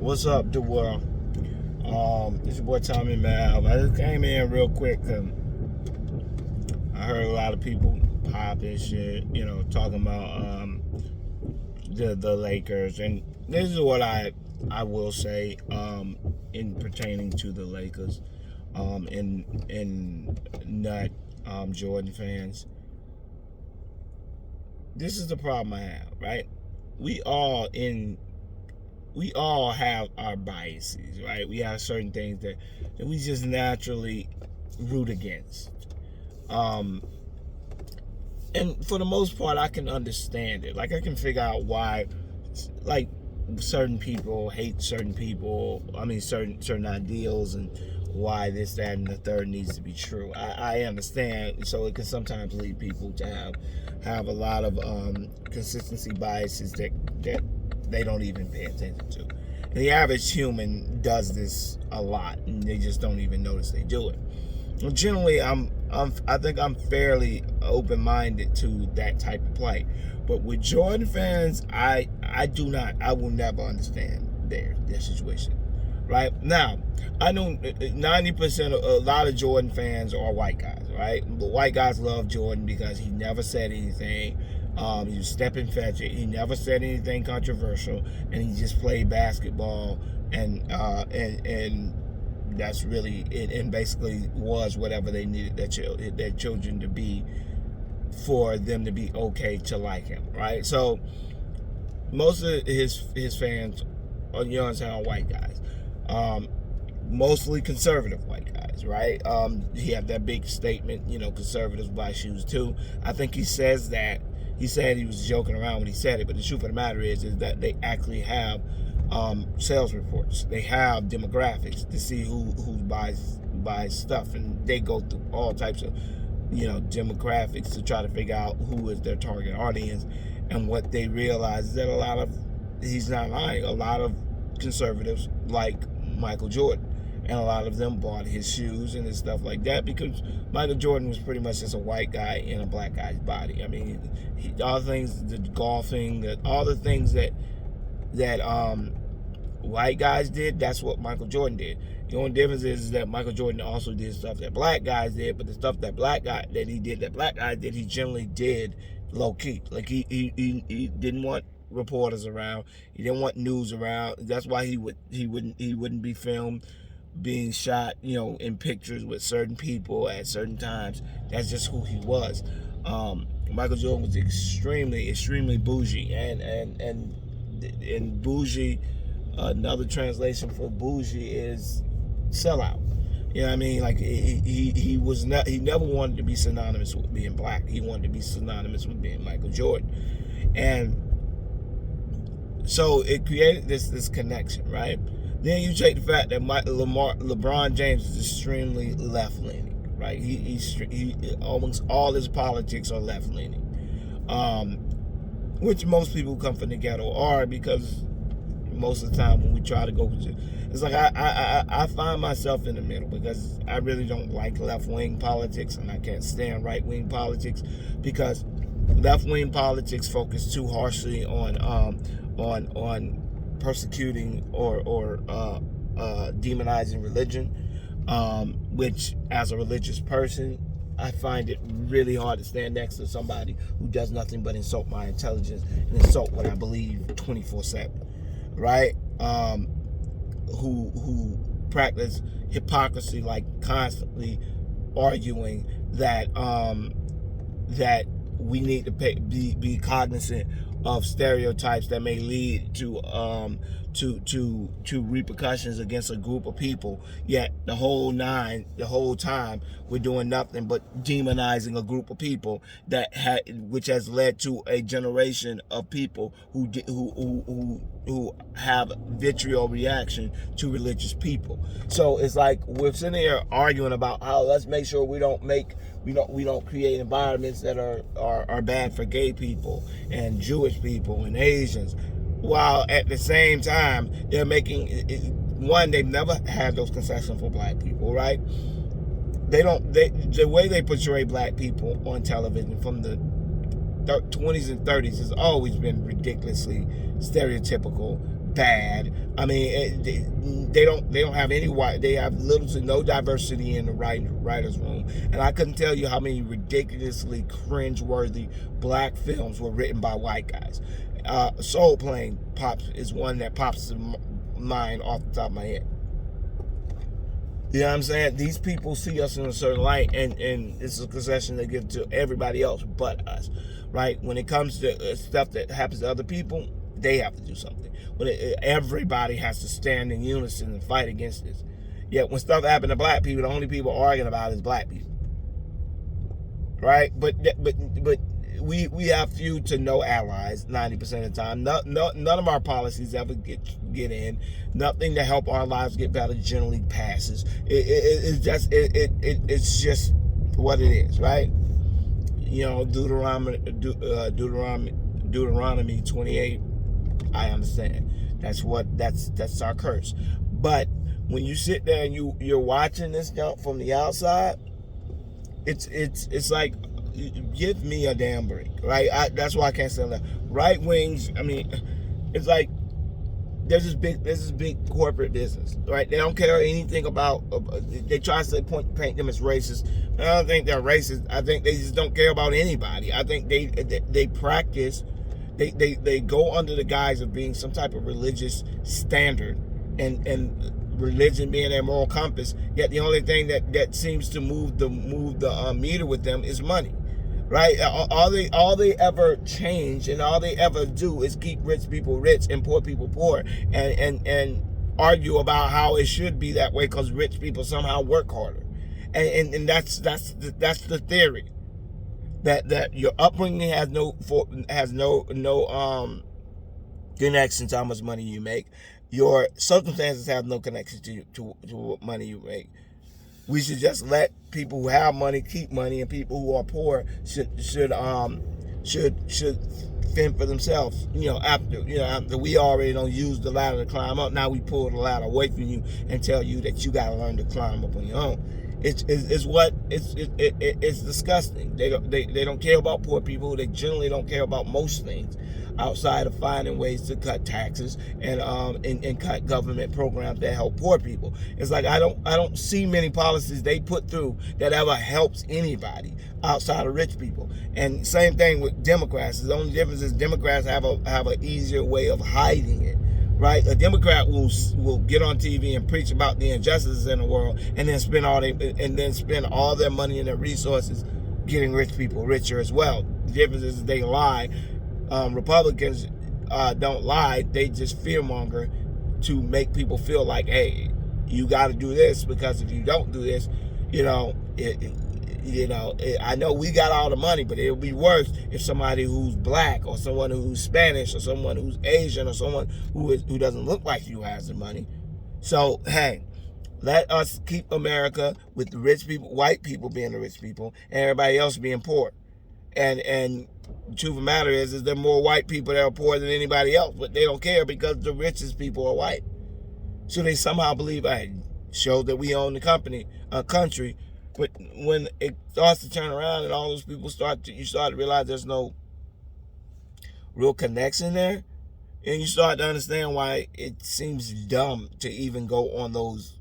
What's up, the world? It's your boy Tommy Mal. I just came in real quick because I heard a lot of people pop and shit, talking about the Lakers, and this is what I will say in pertaining to the Lakers, and not Jordan fans. This is the problem I have, right? We all have our biases, right? We have certain things that we just naturally root against. And for the most part, I can understand it. Like, I can figure out why, like, certain people hate certain people. Certain ideals, and why this, that, and the third needs to be true. I understand. So it can sometimes lead people to have a lot of consistency biases that they don't even pay attention to. And the average human does this a lot, and they just don't even notice they do it. Well, generally, I think I'm fairly open-minded to that type of play. But with Jordan fans, I will never understand their situation. Right? Now, I know 90% of a lot of Jordan fans are white guys, right? But white guys love Jordan because he never said anything. He was stepping fetching. He never said anything controversial, and he just played basketball, and that's really it. And basically was whatever they needed their children to be for them to be okay to like him, right? So most of his fans are white guys, mostly conservative white guys, right? He had that big statement, conservatives buy shoes too. I think he says that. He said he was joking around when he said it, but the truth of the matter is that they actually have sales reports. They have demographics to see who buys stuff, and they go through all types of demographics to try to figure out who is their target audience. And what they realize is that he's not lying, a lot of conservatives like Michael Jordan, and a lot of them bought his shoes and his stuff like that because Michael Jordan was pretty much just a white guy in a black guy's body. I mean, all the things, the golfing, all the things that white guys did, that's what Michael Jordan did. The only difference is that Michael Jordan also did stuff that black guys did, but the stuff that black guys did, he generally did low key. Like he didn't want reporters around. He didn't want news around. That's why he wouldn't be filmed being shot, in pictures with certain people at certain times. That's just who he was. Michael Jordan was extremely, extremely bougie, and bougie. Another translation for bougie is sellout. You know what I mean? Like he never wanted to be synonymous with being black. He wanted to be synonymous with being Michael Jordan, and so it created this connection, right? Then you take the fact that LeBron James is extremely left-leaning, right? He almost all his politics are left-leaning, which most people who come from the ghetto are, because most of the time when we try to go, it's like I find myself in the middle, because I really don't like left-wing politics, and I can't stand right-wing politics, because left-wing politics focus too harshly on persecuting or demonizing religion, which, as a religious person, I find it really hard to stand next to somebody who does nothing but insult my intelligence and insult what I believe 24/7, right? Who practice hypocrisy, like constantly arguing that we need to be cognizant of stereotypes that may lead to repercussions against a group of people, yet the whole time we're doing nothing but demonizing a group of people which has led to a generation of people who have vitriol reaction to religious people. So it's like we're sitting here arguing about how let's make sure we don't create environments that are bad for gay people and Jewish people and Asians, while at the same time they're making they've never had those concessions for black people, right? The way they portray black people on television from the 20s and 30s has always been ridiculously stereotypical, bad. I mean, they don't have any white. They have little to no diversity in the writers' room, and I couldn't tell you how many ridiculously cringe-worthy black films were written by white guys. Soul Plane is one that pops in mind off the top of my head. You know what I'm saying? These people see us in a certain light, and it's a concession they give to everybody else but us, right? When it comes to stuff that happens to other people, they have to do something. When everybody has to stand in unison and fight against this. Yet when stuff happens to black people, the only people arguing about it is black people, right? But we have few to no allies 90% of the time. None of our policies ever get in. Nothing to help our lives get better generally passes. It's just what it is, right? You know, Deuteronomy 28. I understand. That's our curse. But when you sit there and you're watching this jump from the outside, it's like, give me a damn break, right? That's why I can't stand that. Right wings. I mean, it's like there's this big corporate business, right? They don't care anything about. They try to paint them as racist. I don't think they're racist. I think they just don't care about anybody. I think they practice. They go under the guise of being some type of religious standard, and religion being their moral compass. Yet the only thing that seems to move the meter with them is money, right? All they ever change and all they ever do is keep rich people rich and poor people poor, and argue about how it should be that way because rich people somehow work harder, and that's the theory. That your upbringing has no connection to how much money you make. Your circumstances have no connection to what money you make. We should just let people who have money keep money, and people who are poor should fend for themselves. After we already don't use the ladder to climb up, now we pull the ladder away from you and tell you that you got to learn to climb up on your own. It's disgusting. They don't care about poor people. They generally don't care about most things outside of finding ways to cut taxes and cut government programs that help poor people. It's like I don't see many policies they put through that ever helps anybody outside of rich people. And same thing with Democrats. The only difference is Democrats have an easier way of hiding it. Right, a Democrat will get on TV and preach about the injustices in the world, and then spend all their money and their resources getting rich people richer as well. The difference is they lie. Republicans don't lie; they just fearmonger to make people feel like, hey, you got to do this because if you don't do this, I know we got all the money, but it'll be worse if somebody who's black or someone who's Spanish or someone who's Asian or someone who doesn't look like you has the money. So, hey, let us keep America with the rich people, white people being the rich people, and everybody else being poor. And the truth of the matter is there are more white people that are poor than anybody else, but they don't care because the richest people are white. So they somehow believe, show that we own the country. But when it starts to turn around and all those people you start to realize there's no real connection there, and you start to understand why it seems dumb to even go on those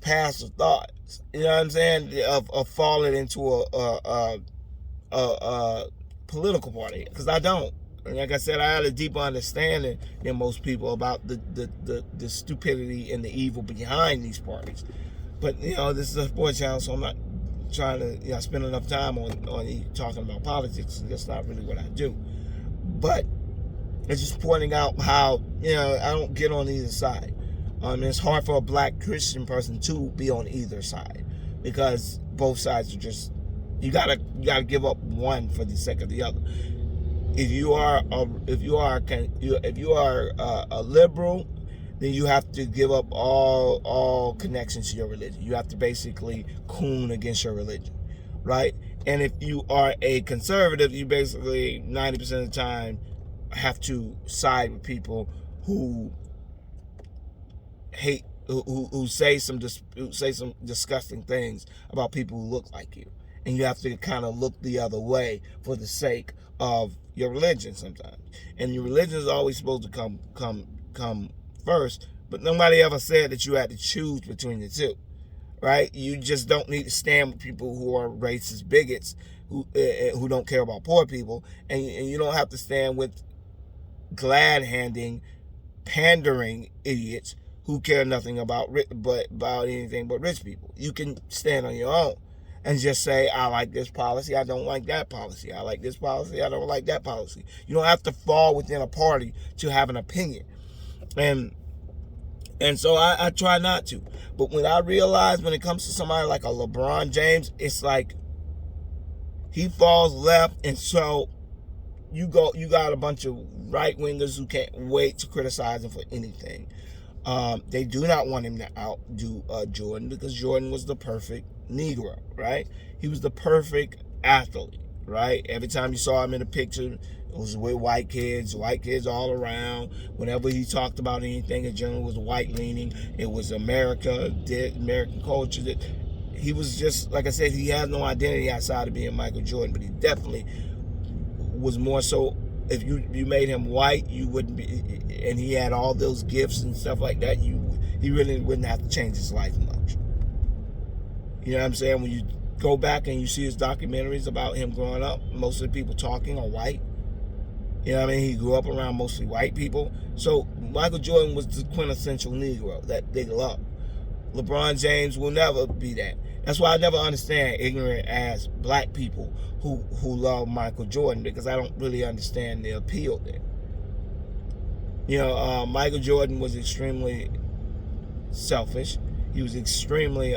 paths of thoughts. You know what I'm saying? Of falling into a political party, because I don't. And like I said, I had a deeper understanding than most people about the stupidity and the evil behind these parties. But this is a sports channel, so I'm not trying to spend enough time on talking about politics. That's not really what I do. But it's just pointing out how I don't get on either side. It's hard for a black Christian person to be on either side because both sides are just you gotta give up one for the sake of the other. If you are a liberal, then you have to give up all connections to your religion. You have to basically coon against your religion, right? And if you are a conservative, you basically 90% of the time have to side with people who hate, who say some disgusting things about people who look like you. And you have to kind of look the other way for the sake of your religion sometimes. And your religion is always supposed to come first, but nobody ever said that you had to choose between the two, right? You just don't need to stand with people who are racist bigots, who don't care about poor people, and you don't have to stand with glad-handing, pandering idiots who care nothing about anything but rich people. You can stand on your own and just say, I like this policy, I don't like that policy. I like this policy, I don't like that policy. You don't have to fall within a party to have an opinion. And so I try not to. But when I realize when it comes to somebody like a LeBron James, it's like he falls left, and so you got a bunch of right-wingers who can't wait to criticize him for anything. They do not want him to outdo Jordan, because Jordan was the perfect Negro, right? He was the perfect athlete, right? Every time you saw him in a picture, it was with white kids all around. Whenever he talked about anything, it generally was white-leaning. It was American culture. That he was just, like I said, he has no identity outside of being Michael Jordan, but he definitely was more so. If you made him white, you wouldn't be, and he had all those gifts and stuff like that, he really wouldn't have to change his life much. You know what I'm saying? When you go back and you see his documentaries about him growing up, most of the people talking are white. You know what I mean? He grew up around mostly white people. So Michael Jordan was the quintessential Negro that they love. LeBron James will never be that. That's why I never understand ignorant ass black people who love Michael Jordan, because I don't really understand the appeal there. You know, Michael Jordan was extremely selfish. He was extremely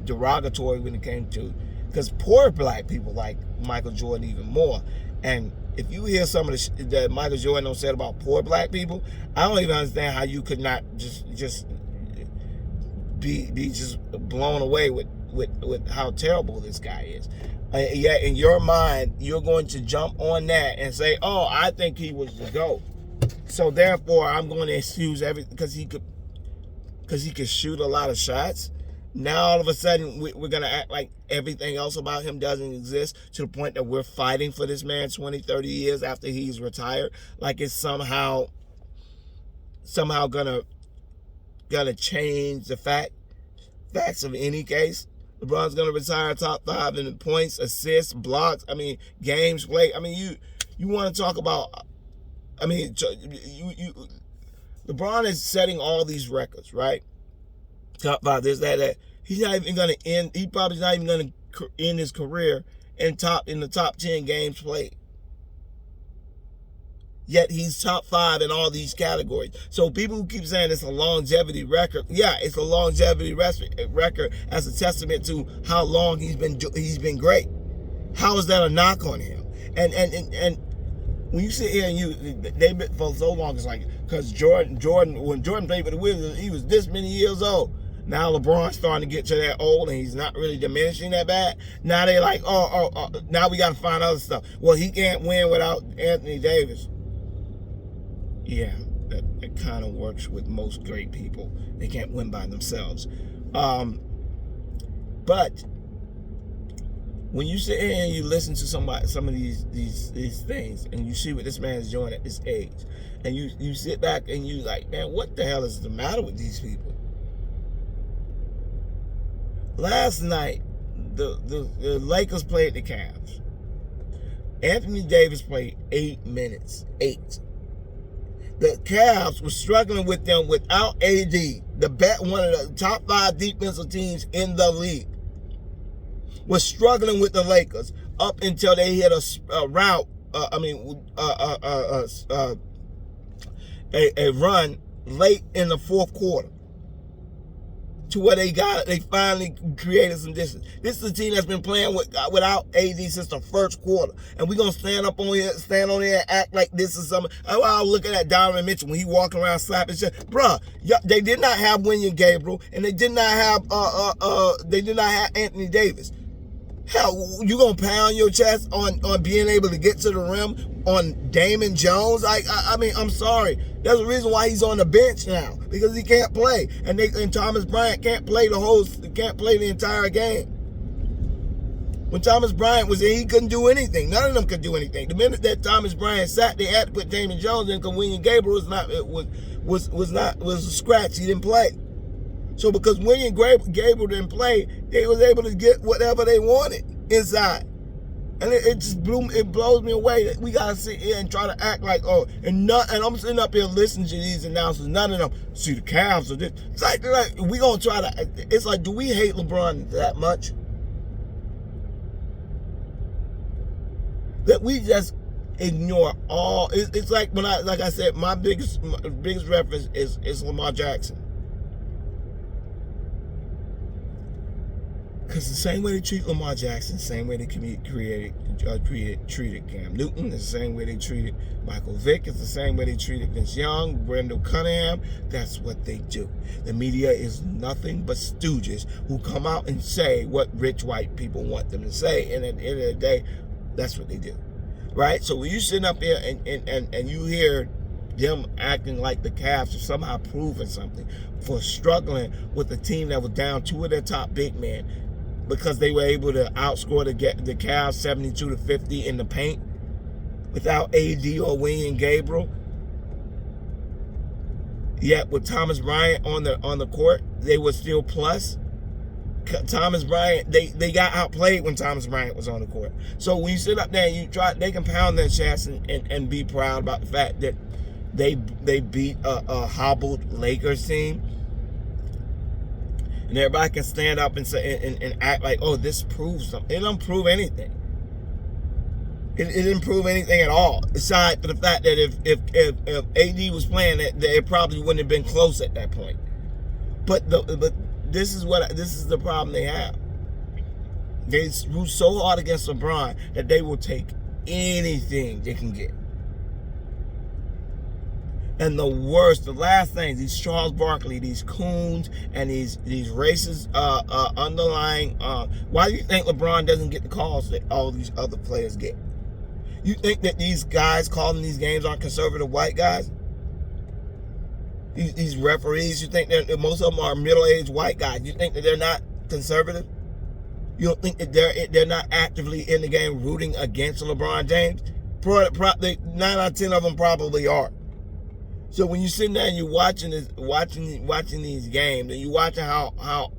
derogatory when it came to, because poor black people like Michael Jordan even more. And if you hear some of the that Michael Jordan said about poor black people, I don't even understand how you could not just be just blown away with how terrible this guy is. Yet in your mind, you're going to jump on that and say, "Oh, I think he was the GOAT, so therefore I'm going to excuse everything because he could shoot a lot of shots." Now all of a sudden we're going to act like everything else about him doesn't exist, to the point that we're fighting for this man 20, 30 years after he's retired, like it's somehow gonna change the facts of any case. LeBron's gonna retire top 5 in points, assists, blocks. I mean, games played. I mean, you want to talk about? I mean, LeBron is setting all these records, right? Top 5, this, that. He's not even gonna end. He probably not even gonna end his career in the top 10 games played. Yet he's top 5 in all these categories. So people who keep saying it's a longevity record, yeah, it's a longevity record as a testament to how long he's been great. How is that a knock on him? And when you sit here and they've been for so long, it's like, because when Jordan played for the Wizards, he was this many years old. Now LeBron's starting to get to that old, and he's not really diminishing that bad. Now they're like, now we got to find other stuff. Well, he can't win without Anthony Davis. Yeah, that kind of works with most great people. They can't win by themselves. But when you sit here and you listen to some of these things, and you see what this man is doing at this age, and you sit back and you like, man, what the hell is the matter with these people? Last night, the Lakers played the Cavs. Anthony Davis played 8 minutes. 8. The Cavs were struggling with them without AD, one of the top 5 defensive teams in the league, was struggling with the Lakers up until they hit a run late in the fourth quarter, to where they finally created some distance. This is a team that's been playing without AD since the first quarter. And we're going to stand on here and act like this is something. I was looking at Donovan Mitchell when he walking around slapping shit. Bruh, they did not have Wenyen Gabriel, and they did not have Anthony Davis. Hell, you gonna pound your chest on being able to get to the rim on Damon Jones? I mean, I'm sorry. There's a reason why he's on the bench now, because he can't play, and Thomas Bryant can't play the entire game. When Thomas Bryant was in, he couldn't do anything. None of them could do anything. The minute that Thomas Bryant sat, they had to put Damon Jones in because William Gabriel was a scratch. He didn't play. So because William Gabriel didn't play, they was able to get whatever they wanted inside. And it blows me away that we gotta sit here and try to act like, oh, and I'm sitting up here listening to these announcers. None of them see the Cavs or this. It's like we gonna try to. It's like, do we hate LeBron that much that we just ignore all? It's like when like I said, my biggest reference is Lamar Jackson. Because the same way they treat Lamar Jackson, the same way they treated Cam Newton, the same way they treated Michael Vick, it's the same way they treated Vince Young, Brendan Cunningham. That's what they do. The media is nothing but stooges who come out and say what rich white people want them to say. And at the end of the day, that's what they do. Right? So when you sit up here and you hear them acting like the Cavs are somehow proving something for struggling with a team that was down two of their top big men, because they were able to outscore the Cavs 72-50 in the paint without AD or William Gabriel. Yet with Thomas Bryant on the court, they were still plus. Thomas Bryant, they got outplayed when Thomas Bryant was on the court. So when you sit up there and you try, they can pound their chest and be proud about the fact that they beat a hobbled Lakers team. And everybody can stand up and say and act like, oh, this proves something. It don't prove anything. It didn't prove anything at all. Aside from the fact that if AD was playing, it probably wouldn't have been close at that point. But this is the problem they have. They root so hard against LeBron that they will take anything they can get. And the last things, these Charles Barkley, these coons, and these racist underlying. Why do you think LeBron doesn't get the calls that all these other players get? You think that these guys calling these games aren't conservative white guys? These referees, you think that most of them are middle-aged white guys? You think that they're not conservative? You don't think that they're not actively in the game rooting against LeBron James? 9 out of 10 of them probably are. So when you're sitting there and you're watching these games, and you're watching how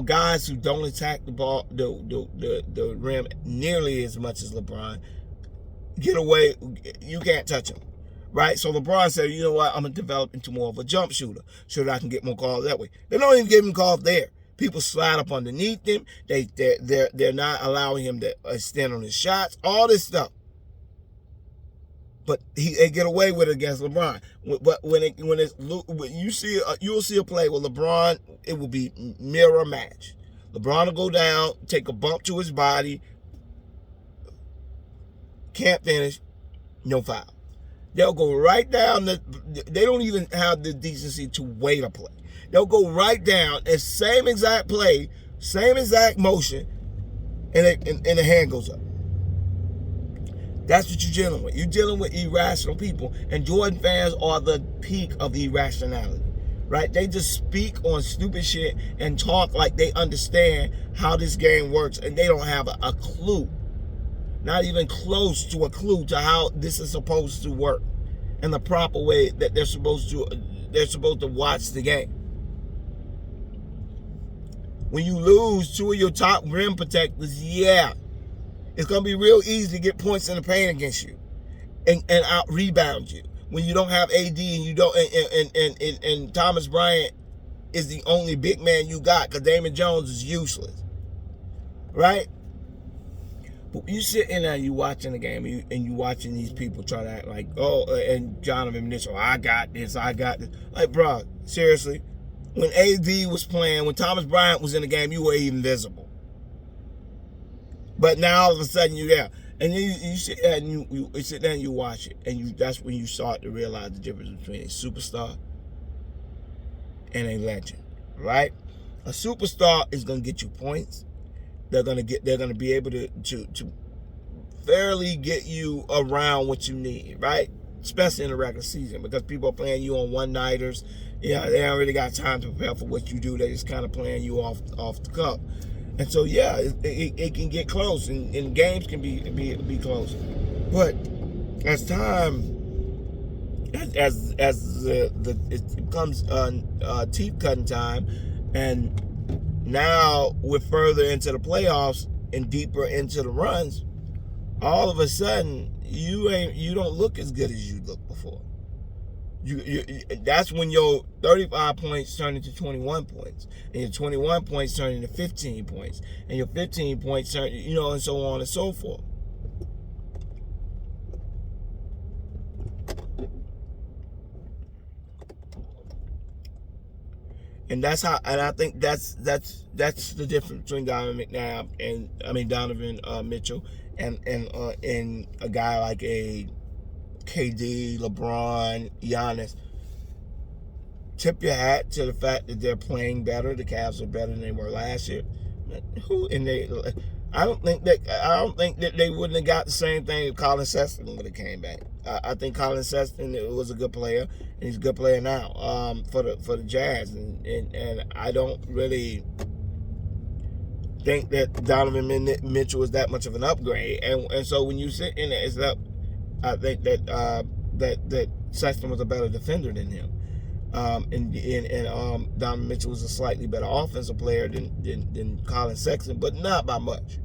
guys who don't attack the ball, the rim nearly as much as LeBron get away, you can't touch them, right? So LeBron said, you know what, I'm gonna develop into more of a jump shooter so that I can get more calls that way. They don't even give him calls there. People slide up underneath him. They're not allowing him to extend on his shots. All this stuff. But they get away with it against LeBron. But you'll see a play with LeBron, it will be mirror match. LeBron will go down, take a bump to his body, can't finish, no foul. They'll go right down. They don't even have the decency to wait a play. They'll go right down and same exact play, same exact motion, and the hand goes up. That's what you're dealing with. You're dealing with irrational people. And Jordan fans are the peak of irrationality, right? They just speak on stupid shit and talk like they understand how this game works. And they don't have a clue, not even close to a clue to how this is supposed to work and the proper way that they're supposed to watch the game. When you lose two of your top rim protectors, yeah, it's going to be real easy to get points in the paint against you and out rebound you when you don't have AD and you don't and Thomas Bryant is the only big man you got because Damon Jones is useless, right? But you sit in there and you watching the game and you watching these people try to act like, oh, and Jonathan Mitchell, I got this. Like, bro, seriously, when AD was playing, when Thomas Bryant was in the game, you were invisible. But now all of a sudden you're there, and then you sit there and you sit there and you watch it, and that's when you start to realize the difference between a superstar and a legend, right? A superstar is gonna get you points. They're gonna be able to fairly get you around what you need, right? Especially in the regular season, because people are playing you on one-nighters. Yeah, they don't really got time to prepare for what you do. They just kind of playing you off the cuff. And so yeah, it can get close, and games can be close. But as time as it becomes teeth cutting time, and now we're further into the playoffs and deeper into the runs, all of a sudden you don't look as good as you looked before. That's when your 35 points turn into 21 points, and your 21 points turn into 15 points, and your 15 points turn, and so on and so forth. And I think that's the difference between Donovan Mitchell and a guy like a KD, LeBron, Giannis. Tip your hat to the fact that they're playing better. The Cavs are better than they were last year. I don't think that they wouldn't have got the same thing if Colin Sexton would have came back. I think Colin Sexton was a good player, and he's a good player now for the Jazz, and I don't really think that Donovan Mitchell was that much of an upgrade. And so when you sit in it, it's up. I think that that Sexton was a better defender than him. And Donovan Mitchell was a slightly better offensive player than Colin Sexton, but not by much.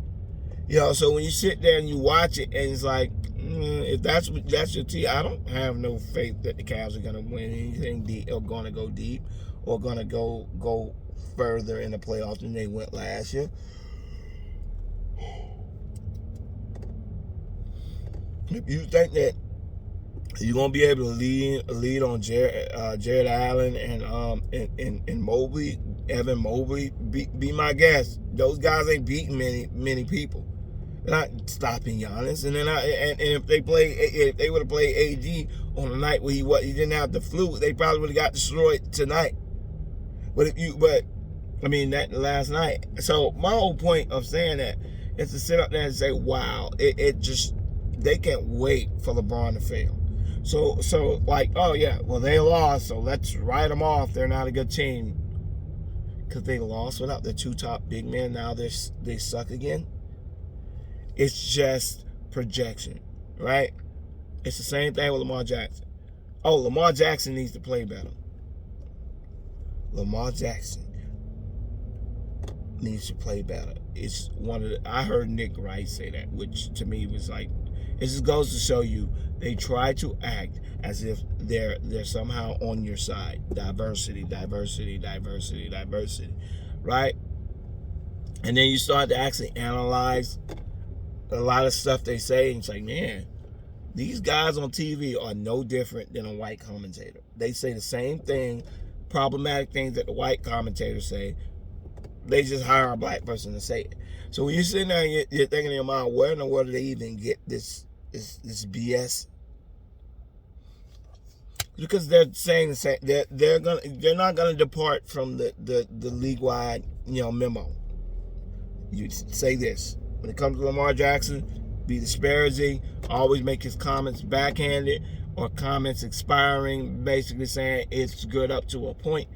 So when you sit there and you watch it, and it's like, if that's your team, I don't have no faith that the Cavs are going to win anything deep, or going to go deep, or going to go further in the playoffs than they went last year. If you think that you're gonna be able to lead on Jared Allen and Mobley, Evan Mobley, be my guest. Those guys ain't beating many people. They're not stopping Giannis. And then if they would have played AD on a night where he didn't have the flu, they probably would have got destroyed tonight. That last night. So my whole point of saying that is to sit up there and say, wow, they can't wait for LeBron to fail. So like, oh yeah, well they lost, so let's write them off. They're not a good team because they lost without their two top big men. Now they suck again. It's just projection, right? It's the same thing with Lamar Jackson. Oh, Lamar Jackson needs to play better. Lamar Jackson needs to play better. It's I heard Nick Wright say that, which to me was like, it just goes to show you they try to act as if they're somehow on your side. Diversity, right? And then you start to actually analyze a lot of stuff they say, and it's like, man, these guys on TV are no different than a white commentator. They say the same thing, problematic things that the white commentators say. They just hire a black person to say it. So when you're sitting there and you're thinking in your mind, where in the world do they even get this BS? Because they're saying the same. They're not gonna depart from the league wide memo. You say this when it comes to Lamar Jackson, be disparaging, always make his comments backhanded or comments expiring, basically saying it's good up to a point,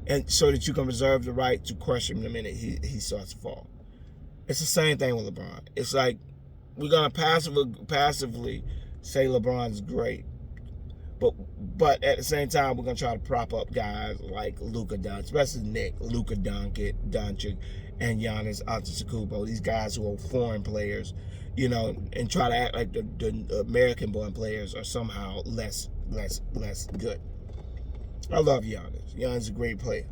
and so that you can reserve the right to crush him the minute he starts to fall. It's the same thing with LeBron. It's like we're gonna passively say LeBron's great, but at the same time we're gonna try to prop up guys like Luka Doncic, especially Luka Doncic, and Giannis Antetokounmpo. These guys who are foreign players, and try to act like the American-born players are somehow less good. I love Giannis. Giannis is a great player,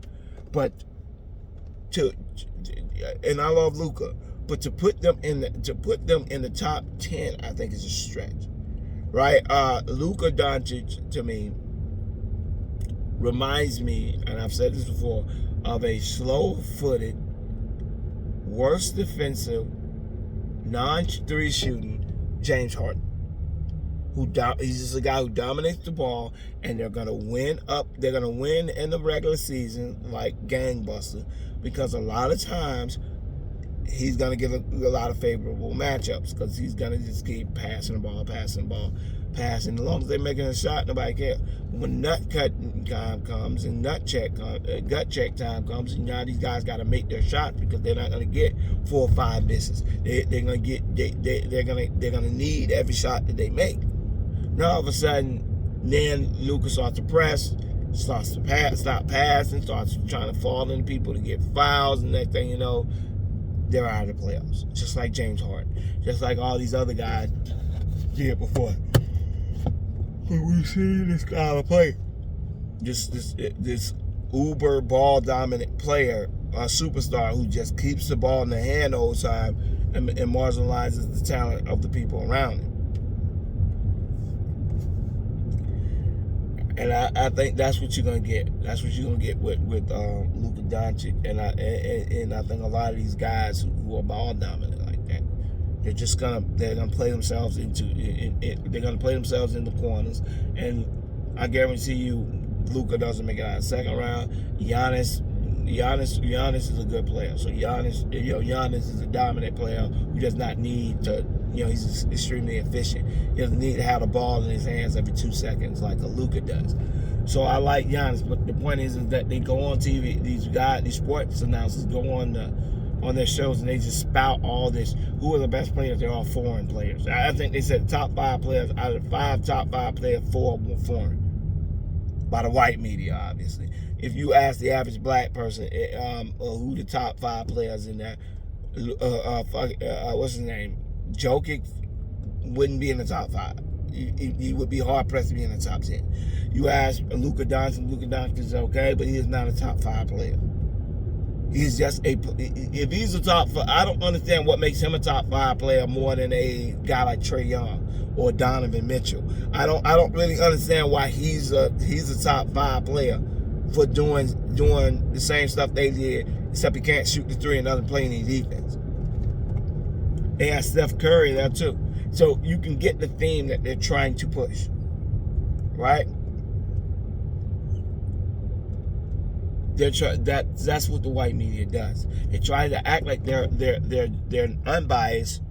and I love Luka, but to put them in the top 10, I think is a stretch, right? Luka Doncic to me reminds me, and I've said this before, of a slow-footed, worse defensive, non-3 shooting James Harden. He's just a guy who dominates the ball, and they're gonna win in the regular season like gangbuster, because a lot of times he's going to get a lot of favorable matchups because he's going to just keep passing the ball. As long as they're making a shot, nobody cares. When nut cut time comes and gut check time comes, and now these guys got to make their shots because they're not going to get 4 or 5 misses. They're going to need every shot that they make. Now all of a sudden, then Luka starts to press, starts to stop passing, starts trying to fall into people to get fouls, and next thing you know, they're out of the playoffs. Just like James Harden, just like all these other guys did before. But we've seen this guy play, this uber ball dominant player, a superstar who just keeps the ball in the hand the whole time and marginalizes the talent of the people around him. And I think that's what you're gonna get. That's what you're gonna get with Luka Doncic, and I think a lot of these guys who are ball dominant like that, they're gonna play themselves they're gonna play themselves in the corners, and I guarantee you, Luka doesn't make it out of the second round. Giannis is a good player. So Giannis is a dominant player who does not need to. He's extremely efficient. He doesn't need to have the ball in his hands every 2 seconds like a Luka does. So I like Giannis, but the point is that they go on TV. These sports announcers go on their shows and they just spout all this. Who are the best players? They're all foreign players. I think they said top 5 players out of the top 5 players, 4 were foreign. By the white media, obviously. If you ask the average black person who the top 5 players in that, what's his name? Jokic wouldn't be in the top 5. He would be hard pressed to be in the top 10. You ask Luka Doncic is okay, but he is not a top 5 player. He's just if he's a top 5, I don't understand what makes him a top 5 player more than a guy like Trae Young or Donovan Mitchell. I don't really understand why he's a top 5 player for doing the same stuff they did, except he can't shoot the 3 and doesn't play any defense. They have Steph Curry there too. So you can get the theme that they're trying to push, right? That's what the white media does. They try to act like they're unbiased,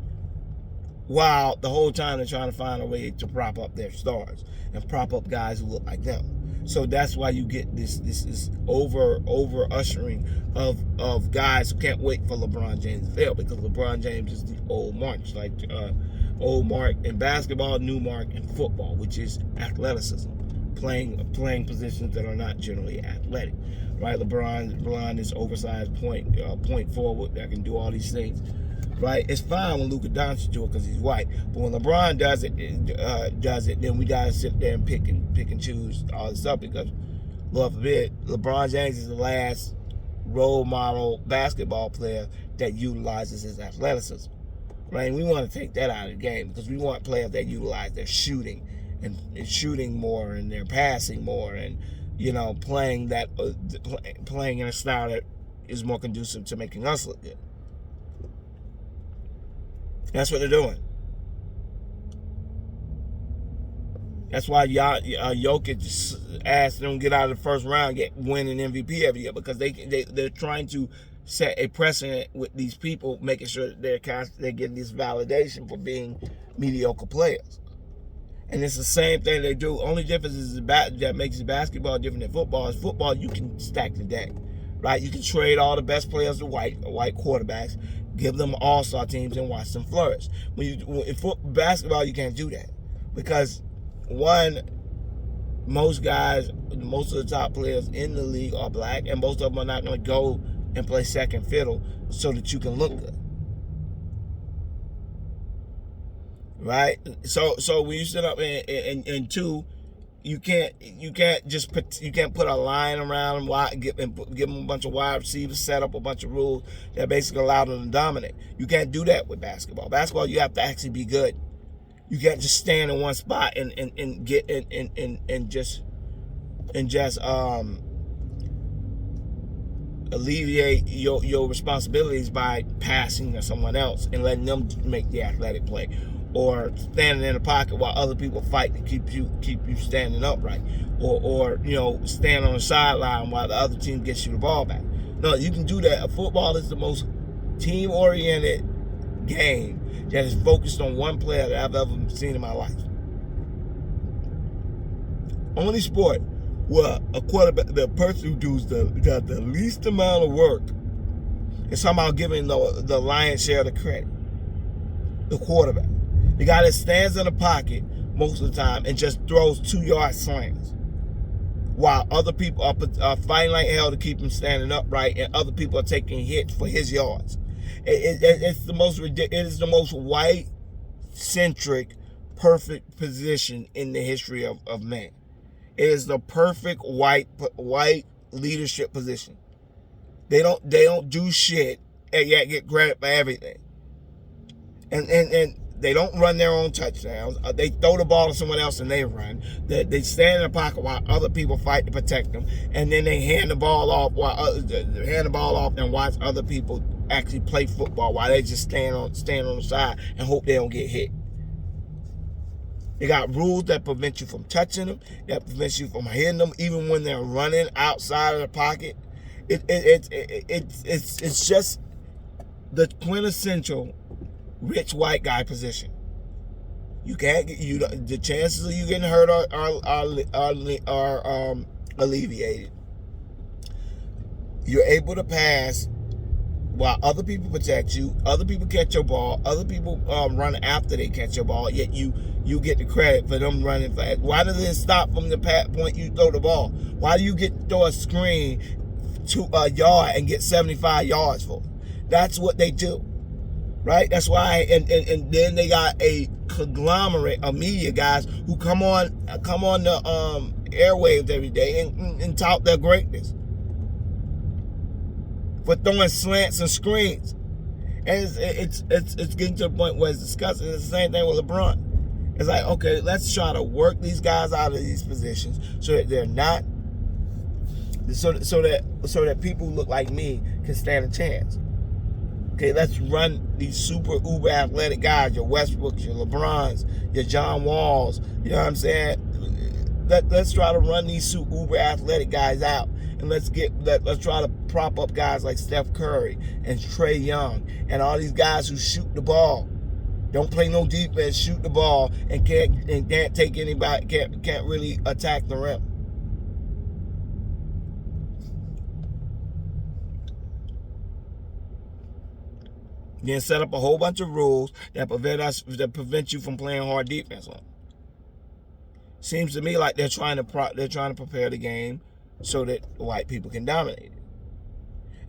while the whole time they're trying to find a way to prop up their stars and prop up guys who look like them. So that's why you get this over ushering of guys who can't wait for LeBron James to fail, because LeBron James is the old Mark, like old Mark in basketball, new Mark in football, which is athleticism, playing positions that are not generally athletic, right? LeBron is oversized point forward that can do all these things. Right, it's fine when Luka Doncic do it because he's white, but when LeBron does it, then we gotta sit there and pick and choose all this stuff, because, Lord forbid, LeBron James is the last role model basketball player that utilizes his athleticism. Right, and we want to take that out of the game because we want players that utilize their shooting and shooting more, and they're passing more, and playing in a style that is more conducive to making us look good. That's what they're doing. That's why Jokic asked them to get out of the first round, win an MVP every year, because they're trying to set a precedent with these people, making sure that they're getting this validation for being mediocre players. And it's the same thing they do. Only difference is that makes basketball different than football is football you can stack the deck, right? You can trade all the best players to white quarterbacks, give them all-star teams, and watch them flourish. In basketball, you can't do that because, one, most of the top players in the league are black, and most of them are not going to go and play second fiddle so that you can look good, right? So when you sit up and two, you can't put a line around them, give them a bunch of wide receivers, set up a bunch of rules that basically allow them to dominate. You can't do that with basketball. Basketball, you have to actually be good. You can't just stand in one spot and just alleviate your responsibilities by passing to someone else and letting them make the athletic play, or standing in the pocket while other people fight to keep you standing upright, or stand on the sideline while the other team gets you the ball back. No, you can do that. Football is the most team-oriented game that is focused on one player that I've ever seen in my life. Only sport where a quarterback, the person who does got the least amount of work, is somehow giving the lion's share of the credit. The quarterback. The guy that stands in the pocket most of the time and just throws 2-yard slants, while other people are fighting like hell to keep him standing upright, and other people are taking hits for his yards. It's the most ridiculous. It is the most white-centric, perfect position in the history of man. It is the perfect white leadership position. They don't do shit and yet get credit for everything. And they don't run their own touchdowns. They throw the ball to someone else and they run. They stand in the pocket while other people fight to protect them, and then they hand the ball off and watch other people actually play football while they just stand on the side and hope they don't get hit. They got rules that prevent you from touching them, that prevents you from hitting them, even when they're running outside of the pocket. It's just the quintessential rich white guy position. You can't get the chances of you getting hurt are alleviated. You're able to pass while other people protect you, other people catch your ball, other people run after they catch your ball, yet you get the credit for them running fast. Why does it stop from the point you throw the ball? Why do you get to throw a screen to a yard and get 75 yards for it? That's what they do, right? That's why, and then they got a conglomerate of media guys who come on the airwaves every day and tout their greatness for throwing slants and screens. And it's getting to the point where it's disgusting. It's the same thing with LeBron. It's like, okay, let's try to work these guys out of these positions so that they're not, so that people who look like me can stand a chance. Okay, let's run these super uber athletic guys, your Westbrooks, your LeBrons, your John Walls. You know what I'm saying? Let's try to run these super uber athletic guys out, and let's try to prop up guys like Steph Curry and Trae Young and all these guys who shoot the ball, don't play no defense, shoot the ball, and can't take anybody, can't really attack the rim. Then set up a whole bunch of rules that prevent you from playing hard defense on. Seems to me like they're trying to prepare the game so that white people can dominate it.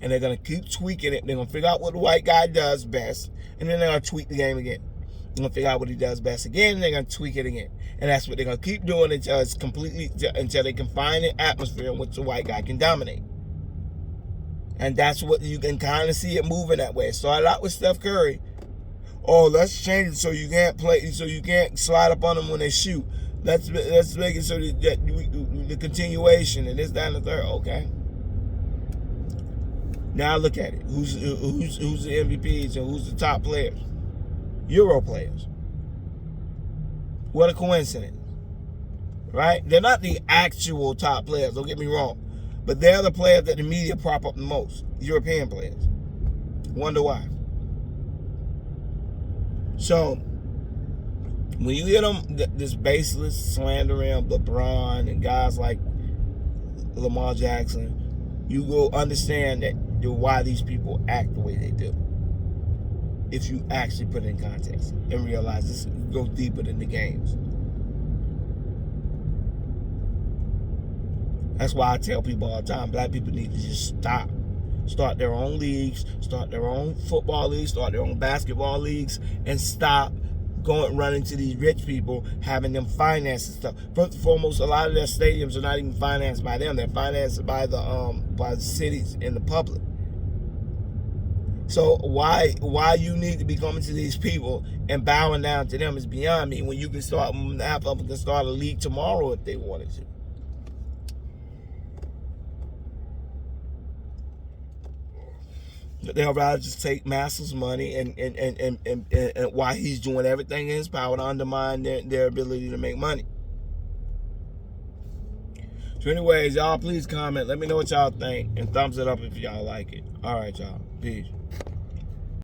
And they're gonna keep tweaking it. They're gonna figure out what the white guy does best, and then they're gonna tweak the game again. They're gonna figure out what he does best again, and they're gonna tweak it again. And that's what they're gonna keep doing until they can find an atmosphere in which the white guy can dominate. And that's what you can kind of see it moving that way. It started out with Steph Curry. Oh, let's change it so you can't play, so you can't slide up on them when they shoot. Let's make it so that the continuation and this, that, and the third. Okay. Now look at it. Who's the MVPs and who's the top players? Euro players. What a coincidence, right? They're not the actual top players. Don't get me wrong. But they're the players that the media prop up the most. European players. Wonder why. So, when you hear them, this baseless slandering of LeBron and guys like Lamar Jackson, you will understand why these people act the way they do. If you actually put it in context and realize this goes deeper than the games. That's why I tell people all the time, black people need to just stop. Start their own leagues, start their own football leagues, start their own basketball leagues, and stop running to these rich people, having them finance and stuff. First and foremost, a lot of their stadiums are not even financed by them. They're financed by the cities and the public. So why you need to be coming to these people and bowing down to them is beyond me, when you can half of them can start a league tomorrow if they wanted to. They'll rather just take Master's money and while he's doing everything in his power to undermine their ability to make money. So anyways, y'all please comment. Let me know what y'all think and thumbs it up if y'all like it. All right, y'all. Peace.